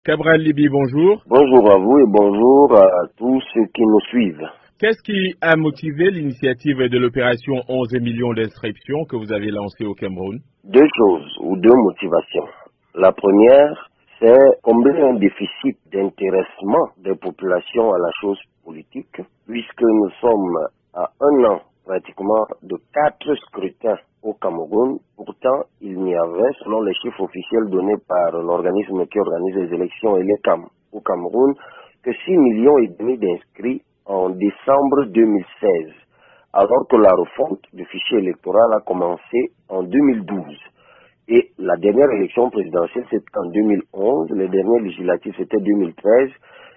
Cabral Libi, bonjour. Bonjour à vous et bonjour à tous ceux qui nous suivent. Qu'est-ce qui a motivé l'initiative de l'opération 11 millions d'inscriptions que vous avez lancée au Cameroun? Deux choses ou deux motivations. La première, c'est combler un déficit d'intéressement des populations à la chose politique, puisque nous sommes à un an pratiquement de 4 scrutins au Cameroun. Pourtant, il n'y avait, selon les chiffres officiels donnés par l'organisme qui organise les élections et les CAM au Cameroun, que 6,5 millions d'inscrits en décembre 2016, alors que la refonte du fichier électoral a commencé en 2012. Et la dernière élection présidentielle, c'était en 2011, les dernières législatives, c'était 2013,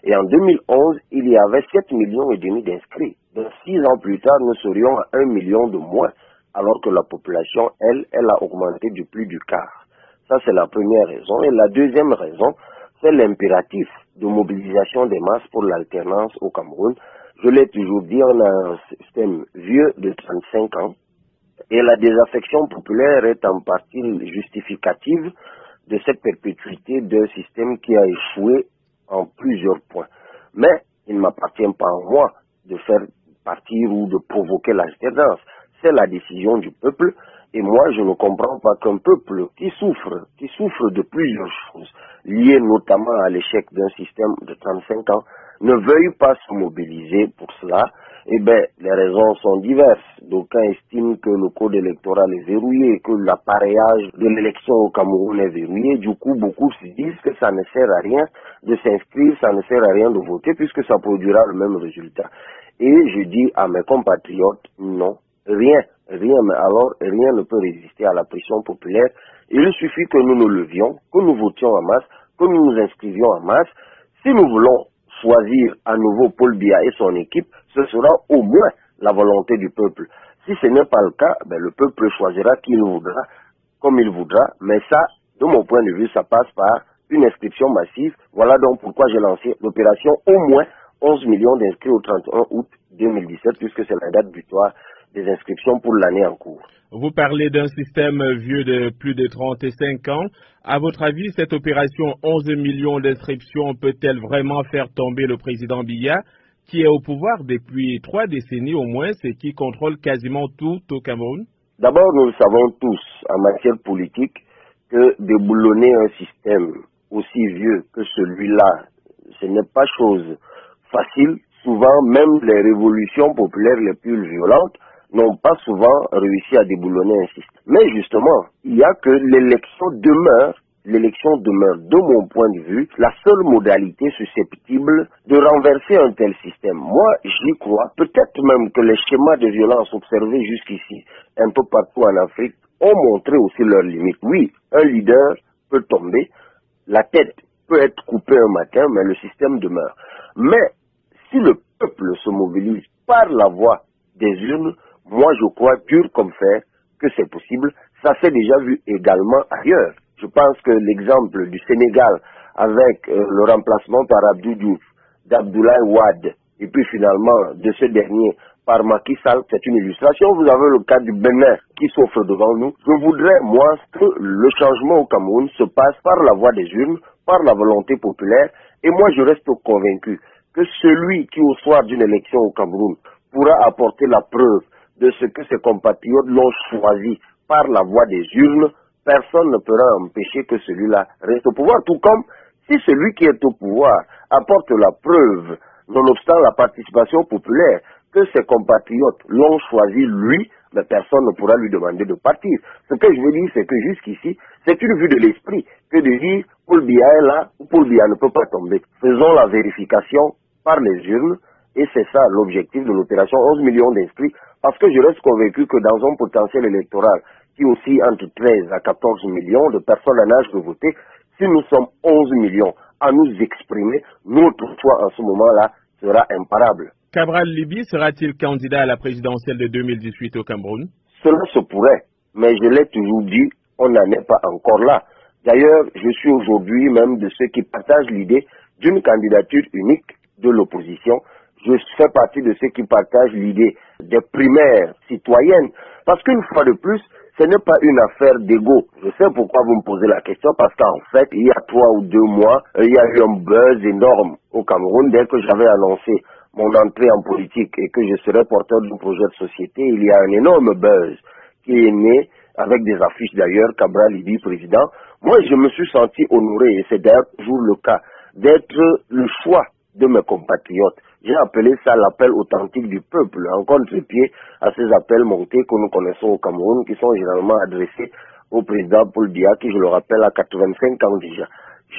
et en 2011, il y avait 7,5 millions d'inscrits. Donc 6 ans plus tard, nous serions à 1 million de moins, alors que la population, elle a augmenté de plus du quart. Ça, c'est la première raison. Et la deuxième raison, c'est l'impératif de mobilisation des masses pour l'alternance au Cameroun. Je l'ai toujours dit, on a un système vieux de 35 ans, et la désaffection populaire est en partie justificative de cette perpétuité d'un système qui a échoué en plusieurs points. Mais il ne m'appartient pas à moi de faire partir ou de provoquer l'alternance. C'est la décision du peuple, et moi je ne comprends pas qu'un peuple qui souffre de plusieurs choses, liées notamment à l'échec d'un système de 35 ans, ne veuille pas se mobiliser pour cela. Eh bien, les raisons sont diverses. D'aucuns estiment que le code électoral est verrouillé, que l'appareillage de l'élection au Cameroun est verrouillé. Du coup, beaucoup se disent que ça ne sert à rien de s'inscrire, ça ne sert à rien de voter, puisque ça produira le même résultat. Et je dis à mes compatriotes, non, rien, mais alors rien ne peut résister à la pression populaire. Il suffit que nous nous levions, que nous votions en masse, que nous nous inscrivions en masse. Si nous voulons choisir à nouveau Paul Biya et son équipe, ce sera au moins la volonté du peuple. Si ce n'est pas le cas, ben le peuple choisira qui il voudra, comme il voudra, mais ça, de mon point de vue, ça passe par une inscription massive. Voilà donc pourquoi j'ai lancé l'opération au moins 11 millions d'inscrits au 31 août 2017, puisque c'est la date butoir des inscriptions pour l'année en cours. Vous parlez d'un système vieux de plus de 35 ans. À votre avis, cette opération 11 millions d'inscriptions peut-elle vraiment faire tomber le président Biya, qui est au pouvoir depuis 3 décennies au moins, et qui contrôle quasiment tout au Cameroun? D'abord, nous le savons tous, en matière politique, que déboulonner un système aussi vieux que celui-là, ce n'est pas chose facile. Souvent, même les révolutions populaires les plus violentes n'ont pas souvent réussi à déboulonner un système. Mais justement, il y a que l'élection demeure, de mon point de vue, la seule modalité susceptible de renverser un tel système. Moi, j'y crois. Peut-être même que les schémas de violence observés jusqu'ici, un peu partout en Afrique, ont montré aussi leurs limites. Oui, un leader peut tomber, la tête peut être coupée un matin, mais le système demeure. Mais si le peuple se mobilise par la voie des urnes, moi je crois dur comme fer que c'est possible. Ça s'est déjà vu également ailleurs. Je pense que l'exemple du Sénégal avec le remplacement par Abdou Diouf, d'Abdoulaye Wade, et puis finalement de ce dernier par Macky Sall, c'est une illustration. Vous avez le cas du Bénin qui s'offre devant nous. Je voudrais, moi, que le changement au Cameroun se passe par la voie des urnes, par la volonté populaire, et moi je reste convaincu que celui qui, au soir d'une élection au Cameroun, pourra apporter la preuve de ce que ses compatriotes l'ont choisi par la voie des urnes, personne ne pourra empêcher que celui-là reste au pouvoir. Tout comme si celui qui est au pouvoir apporte la preuve, nonobstant la participation populaire, que ses compatriotes l'ont choisi lui, mais personne ne pourra lui demander de partir. Ce que je veux dire, c'est que jusqu'ici, c'est une vue de l'esprit que de dire Paul Biya est là, ou Paul Biya ne peut pas tomber. Faisons la vérification par les urnes, et c'est ça l'objectif de l'opération 11 millions d'inscrits, parce que je reste convaincu que dans un potentiel électoral qui oscille entre 13 à 14 millions de personnes en âge de voter, si nous sommes 11 millions à nous exprimer, notre choix en ce moment-là sera imparable. Cabral Libi sera-t-il candidat à la présidentielle de 2018 au Cameroun? Cela se pourrait, mais je l'ai toujours dit, on n'en est pas encore là. D'ailleurs, je suis aujourd'hui même de ceux qui partagent l'idée d'une candidature unique de l'opposition. Je fais partie de ceux qui partagent l'idée des primaires citoyennes, parce qu'une fois de plus, Ce n'est pas une affaire d'ego. Je sais pourquoi vous me posez la question, parce qu'en fait, il y a 3 ou 2 mois, il y a eu un buzz énorme au Cameroun dès que j'avais annoncé mon entrée en politique et que je serais porteur d'un projet de société. Il y a un énorme buzz qui est né avec des affiches d'ailleurs, Cabral Libye président. Moi, je me suis senti honoré, et c'est d'ailleurs toujours le cas, d'être le choix de mes compatriotes. J'ai appelé ça l'appel authentique du peuple, en contre-pied à ces appels montés que nous connaissons au Cameroun, qui sont généralement adressés au président Paul Biya, qui, je le rappelle, a 85 ans déjà.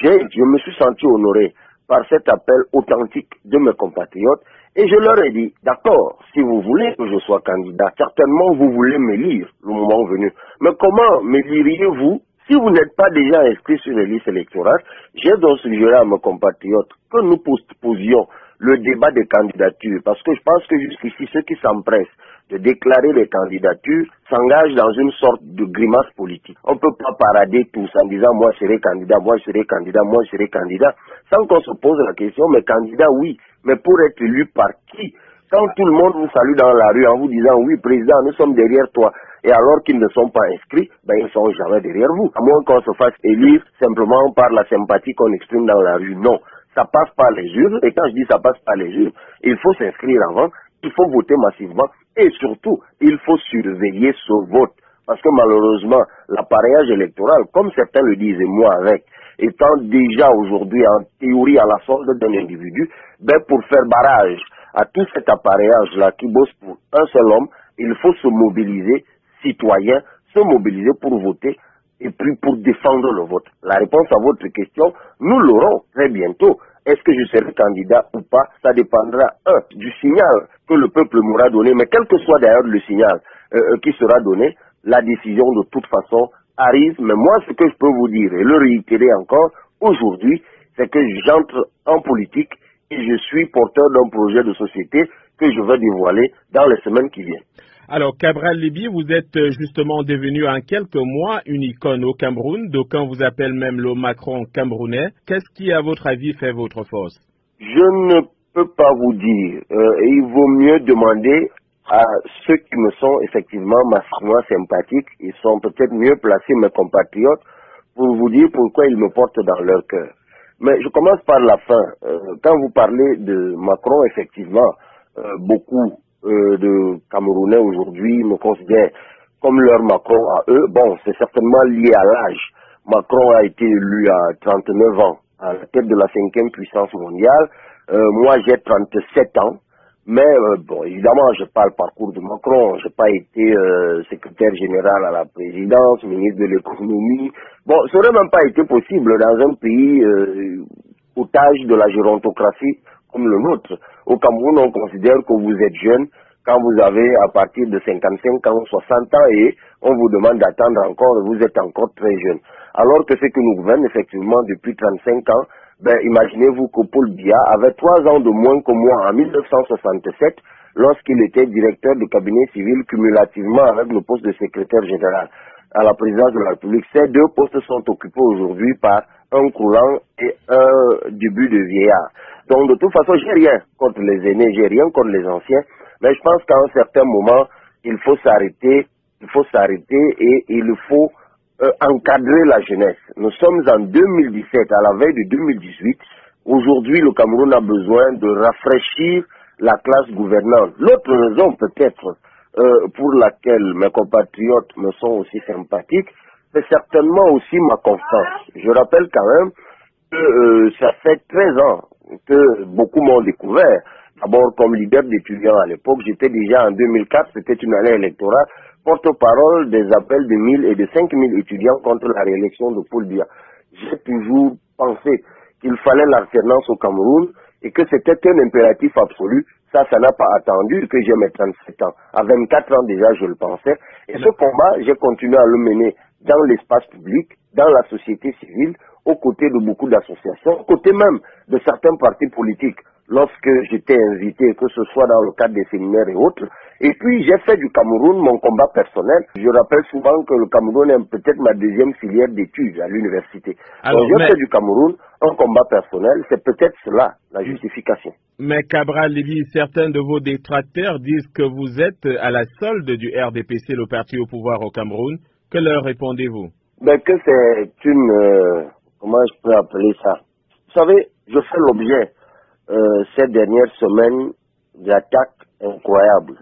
Je me suis senti honoré par cet appel authentique de mes compatriotes, et je leur ai dit, d'accord, si vous voulez que je sois candidat, certainement vous voulez me lire le moment venu. Mais comment me liriez-vous si vous n'êtes pas déjà inscrit sur les listes électorales? J'ai donc suggéré à mes compatriotes que nous posions le débat des candidatures, parce que je pense que jusqu'ici, ceux qui s'empressent de déclarer les candidatures s'engagent dans une sorte de grimace politique. On ne peut pas parader tous en disant « moi je serai candidat, moi je serai candidat, moi je serai candidat », sans qu'on se pose la question « mais candidat oui, mais pour être élu par qui ?» Quand tout le monde vous salue dans la rue en vous disant « oui président, nous sommes derrière toi », et alors qu'ils ne sont pas inscrits, ben ils ne sont jamais derrière vous. À moins qu'on se fasse élire simplement par la sympathie qu'on exprime dans la rue. Non, ça passe par les urnes, et quand je dis ça passe par les urnes, il faut s'inscrire avant, il faut voter massivement, et surtout, il faut surveiller ce vote. Parce que malheureusement, l'appareillage électoral, comme certains le disent, et moi avec, étant déjà aujourd'hui en théorie à la solde d'un individu, ben pour faire barrage à tout cet appareillage-là qui bosse pour un seul homme, il faut se mobiliser, citoyens, se mobiliser pour voter et puis pour défendre le vote. La réponse à votre question, nous l'aurons très bientôt. Est-ce que je serai candidat ou pas? Ça dépendra, du signal que le peuple m'aura donné, mais quel que soit d'ailleurs le signal qui sera donné, la décision de toute façon arrive. Mais moi, ce que je peux vous dire, et le réitérer encore, aujourd'hui, c'est que j'entre en politique et je suis porteur d'un projet de société que je vais dévoiler dans les semaines qui viennent. Alors, Cabral Libye, vous êtes justement devenu en quelques mois une icône au Cameroun. D'aucuns vous appellent même le Macron camerounais. Qu'est-ce qui, à votre avis, fait votre force? Je ne peux pas vous dire. Il vaut mieux demander à ceux qui me sont effectivement massivement sympathiques. Ils sont peut-être mieux placés, mes compatriotes, pour vous dire pourquoi ils me portent dans leur cœur. Mais je commence par la fin. Quand vous parlez de Macron, effectivement, beaucoup de Camerounais aujourd'hui me considèrent comme leur Macron à eux. Bon, c'est certainement lié à l'âge. Macron a été élu à 39 ans, à la tête de la 5e puissance mondiale. Moi, j'ai 37 ans. Mais bon, évidemment, je parle parcours de Macron. Je n'ai pas été secrétaire général à la présidence, ministre de l'économie. Bon, ça n'aurait même pas été possible dans un pays otage de la gérontocratie comme le nôtre. Au Cameroun, on considère que vous êtes jeune quand vous avez à partir de 55 ans, 60 ans et on vous demande d'attendre encore et vous êtes encore très jeune. Alors que ceux qui nous gouvernent effectivement depuis 35 ans, ben imaginez-vous que Paul Biya avait 3 ans de moins que moi en 1967 lorsqu'il était directeur du cabinet civil cumulativement avec le poste de secrétaire général à la présidence de la République. Ces 2 postes sont occupés aujourd'hui par un coulant et un début de vieillard. Donc de toute façon, j'ai rien contre les aînés, j'ai rien contre les anciens, mais je pense qu'à un certain moment, il faut s'arrêter et il faut encadrer la jeunesse. Nous sommes en 2017, à la veille de 2018. Aujourd'hui, le Cameroun a besoin de rafraîchir la classe gouvernante. L'autre raison peut-être pour laquelle mes compatriotes me sont aussi sympathiques, c'est certainement aussi ma constance. Je rappelle quand même que ça fait 13 ans que beaucoup m'ont découvert. D'abord comme leader d'étudiants à l'époque, j'étais déjà en 2004, c'était une année électorale, porte-parole des appels de 1000 et de 5000 étudiants contre la réélection de Paul Biya. J'ai toujours pensé qu'il fallait l'alternance au Cameroun et que c'était un impératif absolu. Ça n'a pas attendu que j'ai mes 37 ans. À 24 ans déjà, je le pensais. Et ce combat, j'ai continué à le mener dans l'espace public, dans la société civile, aux côtés de beaucoup d'associations, aux côtés même de certains partis politiques, lorsque j'étais invité, que ce soit dans le cadre des séminaires et autres. Et puis, j'ai fait du Cameroun mon combat personnel. Je rappelle souvent que le Cameroun est peut-être ma 2e filière d'études à l'université. Donc, j'ai fait du Cameroun un combat personnel. C'est peut-être cela, la justification. Mais Cabral Libye, certains de vos détracteurs disent que vous êtes à la solde du RDPC, le parti au pouvoir au Cameroun. Que leur répondez-vous? Que c'est une... comment je peux appeler ça? Vous savez, je fais l'objet ces dernières semaines d'attaques incroyables.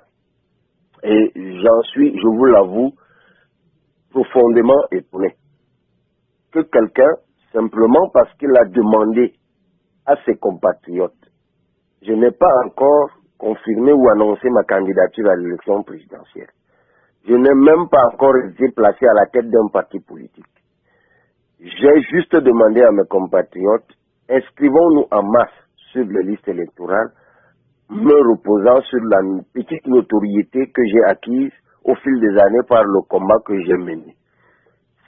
Et j'en suis, je vous l'avoue, profondément étonné. Que quelqu'un, simplement parce qu'il a demandé à ses compatriotes, je n'ai pas encore confirmé ou annoncé ma candidature à l'élection présidentielle. Je n'ai même pas encore été placé à la tête d'un parti politique. J'ai juste demandé à mes compatriotes, inscrivons-nous en masse sur les listes électorales, me reposant sur la petite notoriété que j'ai acquise au fil des années par le combat que j'ai mené.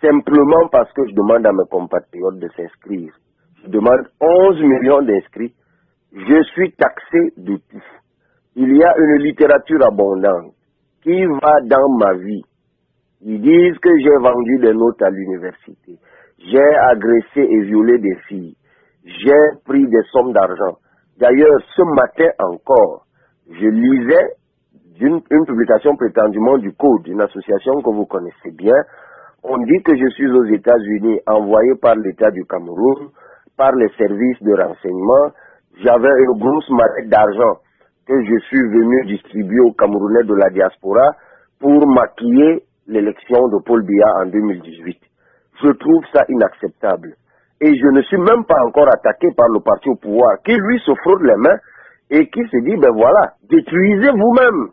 Simplement parce que je demande à mes compatriotes de s'inscrire. Je demande 11 millions d'inscrits. Je suis taxé de tout. Il y a une littérature abondante qui va dans ma vie. Ils disent que j'ai vendu des notes à l'université. J'ai agressé et violé des filles. J'ai pris des sommes d'argent. D'ailleurs, ce matin encore, je lisais une publication prétendument du Code, une association que vous connaissez bien. On dit que je suis aux États-Unis, envoyé par l'État du Cameroun, par les services de renseignement. J'avais une grosse mallette d'argent que je suis venu distribuer aux Camerounais de la diaspora pour maquiller l'élection de Paul Biya en 2018. Je trouve ça inacceptable. Et je ne suis même pas encore attaqué par le parti au pouvoir, qui lui se fraude les mains et qui se dit, ben voilà, détruisez vous-même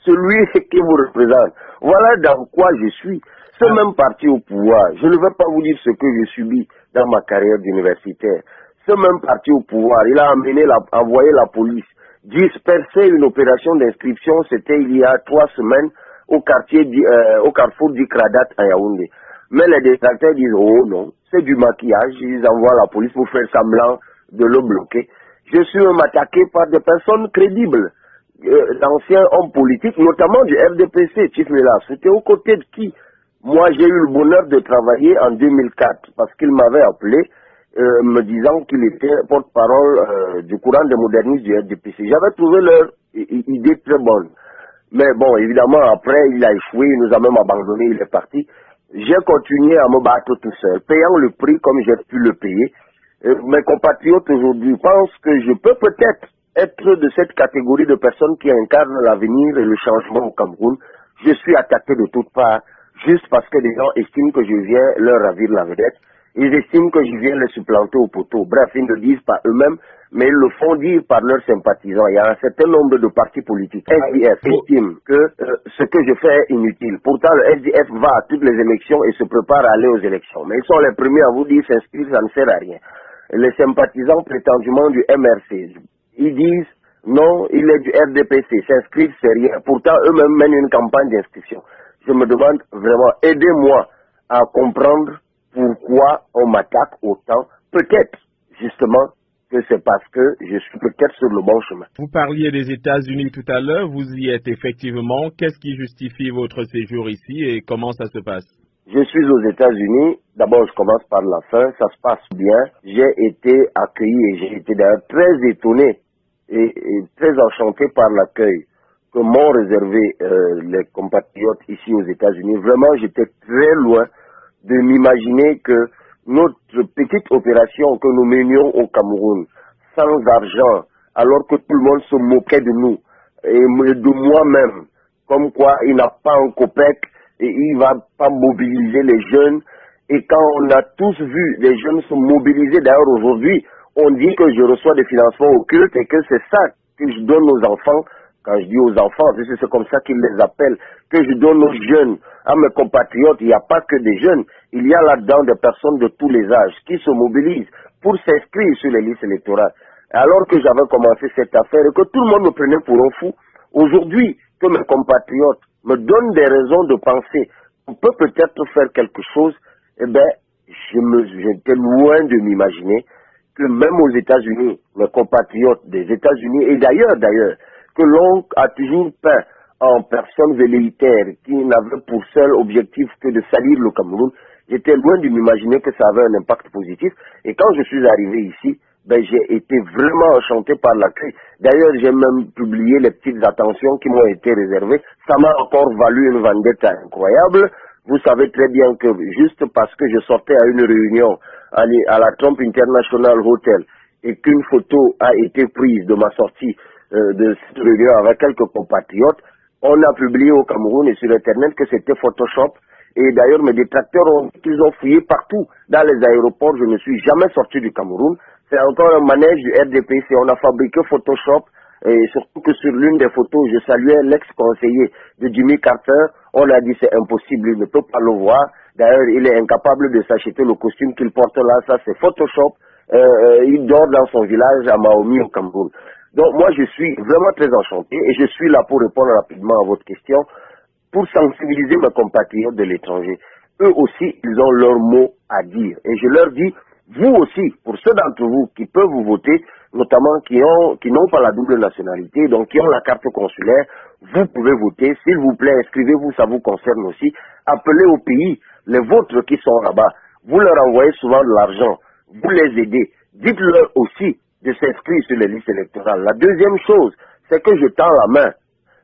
celui qui vous représente. Voilà dans quoi je suis. Ce même parti au pouvoir, je ne vais pas vous dire ce que j'ai subi dans ma carrière d'universitaire. Ce même parti au pouvoir, il a envoyé la police, disperser une opération d'inscription, c'était il y a 3 semaines, au carrefour du Kradat à Yaoundé. Mais les détracteurs disent, oh non, c'est du maquillage, ils envoient la police pour faire semblant de le bloquer. Je suis même attaqué par des personnes crédibles, d'anciens hommes politiques, notamment du RDPC, Chief Mela. C'était aux côtés de qui? Moi, j'ai eu le bonheur de travailler en 2004, parce qu'il m'avait appelé, me disant qu'il était porte-parole du courant des modernistes du RDPC. J'avais trouvé leur idée très bonne. Mais bon, évidemment, après, il a échoué, il nous a même abandonné, il est parti. J'ai continué à me battre tout seul, payant le prix comme j'ai pu le payer. Mes compatriotes aujourd'hui pensent que je peux peut-être être de cette catégorie de personnes qui incarnent l'avenir et le changement au Cameroun. Je suis attaqué de toutes parts, juste parce que les gens estiment que je viens leur ravir la vedette. Ils estiment que je viens les supplanter au poteau. Bref, ils ne le disent pas eux-mêmes, mais ils le font dire par leurs sympathisants. Il y a un certain nombre de partis politiques. SDF estime que ce que je fais est inutile. Pourtant, le SDF va à toutes les élections et se prépare à aller aux élections. Mais ils sont les premiers à vous dire s'inscrire, ça ne sert à rien. Les sympathisants prétendument du MRC, ils disent non, il est du RDPC, s'inscrire c'est rien. Pourtant, eux-mêmes mènent une campagne d'inscription. Je me demande vraiment, aidez-moi à comprendre pourquoi on m'attaque autant. Peut-être, justement, que c'est parce que je suis peut-être sur le bon chemin. Vous parliez des États-Unis tout à l'heure, vous y êtes effectivement. Qu'est-ce qui justifie votre séjour ici et comment ça se passe? Je suis aux États-Unis. D'abord, je commence par la fin. Ça se passe bien. J'ai été accueilli et j'ai été d'ailleurs très étonné et très enchanté par l'accueil que m'ont réservé les compatriotes ici aux États-Unis. Vraiment, j'étais très loin de m'imaginer que notre petite opération que nous menions au Cameroun, sans argent, alors que tout le monde se moquait de nous, et de moi-même, comme quoi il n'a pas un copec, et il va pas mobiliser les jeunes, et quand on a tous vu les jeunes se mobiliser, d'ailleurs aujourd'hui, on dit que je reçois des financements occultes, et que c'est ça que je donne aux enfants. Quand je dis aux enfants, c'est comme ça qu'ils les appellent, que je donne aux jeunes, à mes compatriotes. Il n'y a pas que des jeunes, il y a là-dedans des personnes de tous les âges qui se mobilisent pour s'inscrire sur les listes électorales. Alors que j'avais commencé cette affaire et que tout le monde me prenait pour un fou, aujourd'hui que mes compatriotes me donnent des raisons de penser qu'on peut peut-être faire quelque chose, eh bien, j'étais loin de m'imaginer que même aux États-Unis, mes compatriotes des États-Unis et d'ailleurs, que l'on a toujours peint en personnes velléitaires qui n'avaient pour seul objectif que de salir le Cameroun, j'étais loin de m'imaginer que ça avait un impact positif. Et quand je suis arrivé ici, ben, j'ai été vraiment enchanté par l'accueil. D'ailleurs, j'ai même publié les petites attentions qui m'ont été réservées. Ça m'a encore valu une vendetta incroyable. Vous savez très bien que juste parce que je sortais à une réunion à la Trump International Hotel et qu'une photo a été prise de ma sortie de cette réunion avec quelques compatriotes, on a publié au Cameroun et sur Internet que c'était Photoshop. Et d'ailleurs, mes détracteurs ils ont fouillé partout dans les aéroports. Je ne suis jamais sorti du Cameroun. C'est encore un manège du RDPC. On a fabriqué Photoshop. Et surtout que sur l'une des photos, je saluais l'ex-conseiller de Jimmy Carter. On a dit c'est impossible, il ne peut pas le voir. D'ailleurs, il est incapable de s'acheter le costume qu'il porte là. Ça, c'est Photoshop. Il dort dans son village à Mahomi au Cameroun. Donc moi, je suis vraiment très enchanté et je suis là pour répondre rapidement à votre question, pour sensibiliser mes compatriotes de l'étranger. Eux aussi, ils ont leur mot à dire. Et je leur dis, vous aussi, pour ceux d'entre vous qui peuvent vous voter, notamment qui n'ont pas la double nationalité, donc qui ont la carte consulaire, vous pouvez voter. S'il vous plaît, inscrivez-vous, ça vous concerne aussi. Appelez au pays les vôtres qui sont là-bas. Vous leur envoyez souvent de l'argent. Vous les aidez. Dites-leur aussi de s'inscrire sur les listes électorales. La deuxième chose, c'est que je tends la main.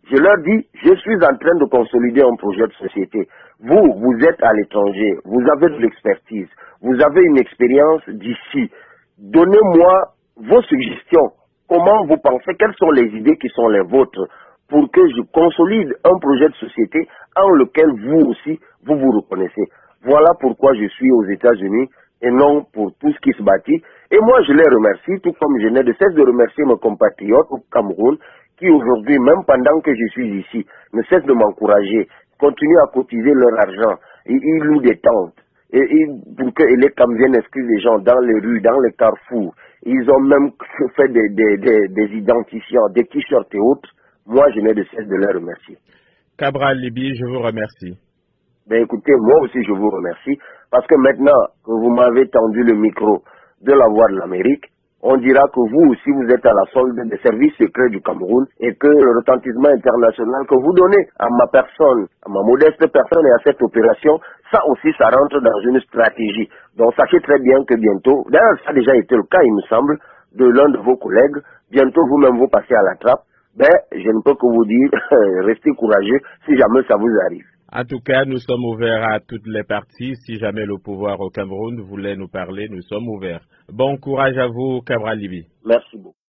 Je leur dis, je suis en train de consolider un projet de société. Vous êtes à l'étranger, vous avez de l'expertise, vous avez une expérience d'ici. Donnez-moi vos suggestions. Comment vous pensez, quelles sont les idées qui sont les vôtres pour que je consolide un projet de société en lequel vous aussi, vous vous reconnaissez. Voilà pourquoi je suis aux États-Unis et non pour tout ce qui se bâtit. Et moi, je les remercie, tout comme je n'ai de cesse de remercier mes compatriotes au Cameroun, qui aujourd'hui, même pendant que je suis ici, ne cessent de m'encourager, continuent à cotiser leur argent. Ils louent des tentes. Et pour que les Cam viennent inscrire les gens dans les rues, dans les carrefours. Ils ont même fait des identifiants, des t-shirts et autres. Moi, je n'ai de cesse de les remercier. Cabral Libye, je vous remercie. Ben écoutez, moi aussi je vous remercie, parce que maintenant que vous m'avez tendu le micro de la Voix de l'Amérique, on dira que vous aussi vous êtes à la solde des services secrets du Cameroun et que le retentissement international que vous donnez à ma personne, à ma modeste personne et à cette opération, ça aussi ça rentre dans une stratégie. Donc sachez très bien que bientôt, d'ailleurs ça a déjà été le cas il me semble, de l'un de vos collègues, bientôt vous-même vous passez à la trappe, ben je ne peux que vous dire, restez courageux si jamais ça vous arrive. En tout cas, nous sommes ouverts à toutes les parties. Si jamais le pouvoir au Cameroun voulait nous parler, nous sommes ouverts. Bon courage à vous, Cabral Libye. Merci beaucoup.